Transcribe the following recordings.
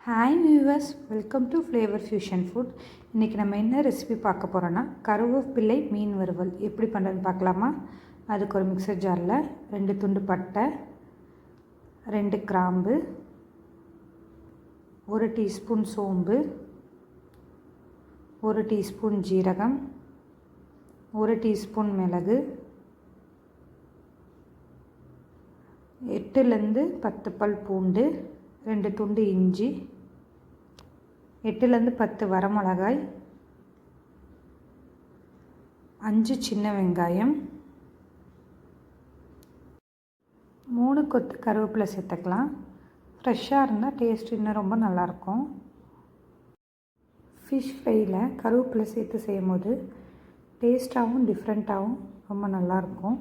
Hi viewers, welcome to flavour fusion food. இன்றைக்கி நம்ம என்ன ரெசிபி பார்க்க போகிறோன்னா கருவேப்பிலை மீன் வறுவல் எப்படி பண்ணுறதுன்னு பார்க்கலாமா. அதுக்கு ஒரு மிக்சர் ஜாரில் 2 துண்டு பட்டை, 2 கிராம்பு, 1 டீஸ்பூன் சோம்பு, 1 டீஸ்பூன் ஜீரகம், 1 டீஸ்பூன் மிளகு, 8லேருந்து 10 பல் பூண்டு, 2 துண்டு இஞ்சி, 8லேருந்து 10 வரமிளகாய், 5 சின்ன வெங்காயம், 3 கொத்து கருவேப்பிலை சேர்த்துக்கலாம். ஃப்ரெஷ்ஷாக இருந்தால் டேஸ்ட் இன்னும் ரொம்ப நல்லாயிருக்கும். ஃபிஷ் ஃப்ரையில் கருவேப்பிலை சேர்த்து செய்யும் போது டேஸ்ட்டாகவும் டிஃப்ரெண்ட்டாகவும் ரொம்ப நல்லாயிருக்கும்.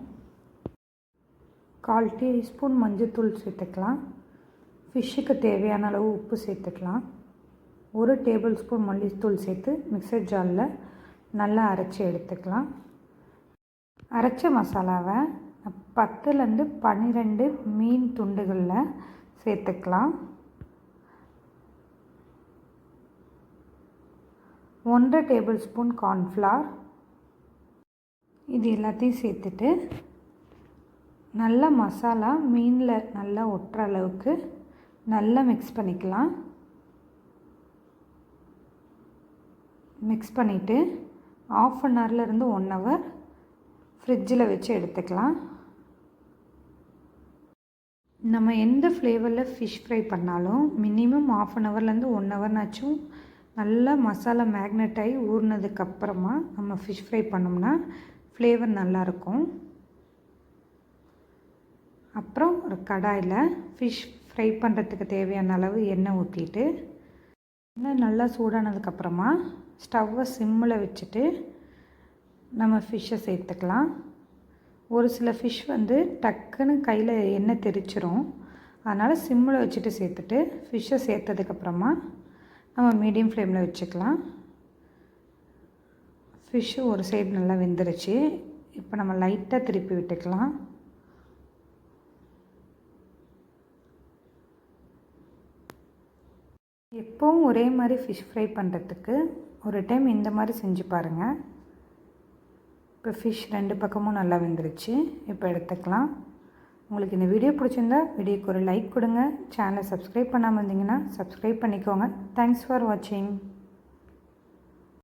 1/4 டீஸ்பூன் மஞ்சள்தூள் சேர்த்துக்கலாம். ஃபிஷ்ஷுக்கு தேவையான அளவு உப்பு சேர்த்துக்கலாம். 1 டேபிள் ஸ்பூன் மல்லித்தூள் சேர்த்து மிக்சர் ஜாரில் நல்லா அரைச்சி எடுத்துக்கலாம். அரைச்ச மசாலாவை 10லேருந்து 12 மீன் துண்டுகளில் சேர்த்துக்கலாம். 1 டேபிள் ஸ்பூன் கார்ன்ஃப்ளவர், இது எல்லாத்தையும் சேர்த்துட்டு நல்லா மசாலா மீனில் நல்லா ஒட்டுற அளவுக்கு நல்லா மிக்ஸ் பண்ணிக்கலாம். மிக்ஸ் பண்ணிவிட்டு 1/2 ஹவர்லேருந்து 1 ஹவர் ஃப்ரிட்ஜில் வச்சு எடுத்துக்கலாம். நம்ம எந்த ஃப்ளேவரில் ஃபிஷ் ஃப்ரை பண்ணாலும் மினிமம் 1/2 ஹவர்லேருந்து 1 ஹவர்னாச்சும் நல்லா மசாலா மேக்னெட் ஆகி ஊறினதுக்கப்புறமா நம்ம ஃபிஷ் ஃப்ரை பண்ணோம்னா ஃப்ளேவர் நல்லாயிருக்கும். அப்புறம் ஒரு கடாயில் ஃபிஷ் ஃப்ரை பண்ணுறதுக்கு தேவையான அளவு எண்ணெய் ஊற்றிட்டு எண்ணெய் நல்லா சூடானதுக்கப்புறமா ஸ்டவ்வை சிம்மில் வச்சுட்டு நம்ம ஃபிஷ்ஷை சேர்த்துக்கலாம். ஒரு சில ஃபிஷ் டக்குன்னு கையில் எண்ணெய் தெரிச்சிரும். அதனால் சிம்மில் வச்சுட்டு சேர்த்துட்டு ஃபிஷ்ஷை சேர்த்ததுக்கப்புறமா நம்ம மீடியம் ஃப்ளேமில் வச்சுக்கலாம். ஃபிஷ்ஷு ஒரு சைடு நல்லா வெந்துருச்சு. இப்போ நம்ம லைட்டாக திருப்பி விட்டுக்கலாம். எப்போவும் ஒரே மாதிரி ஃபிஷ் ஃப்ரை பண்ணுறதுக்கு ஒரு டைம் இந்த மாதிரி செஞ்சு பாருங்கள். இப்போ ஃபிஷ் 2 பக்கமும் நல்லா வெந்துருச்சு. இப்போ எடுத்துக்கலாம். உங்களுக்கு இந்த வீடியோ பிடிச்சிருந்தா வீடியோக்கு ஒரு லைக் கொடுங்க. சேனலை சப்ஸ்கிரைப் பண்ணாமல் இருந்தீங்கன்னா சப்ஸ்கிரைப் பண்ணிக்கோங்க. தேங்க்ஸ் ஃபார் வாட்சிங்.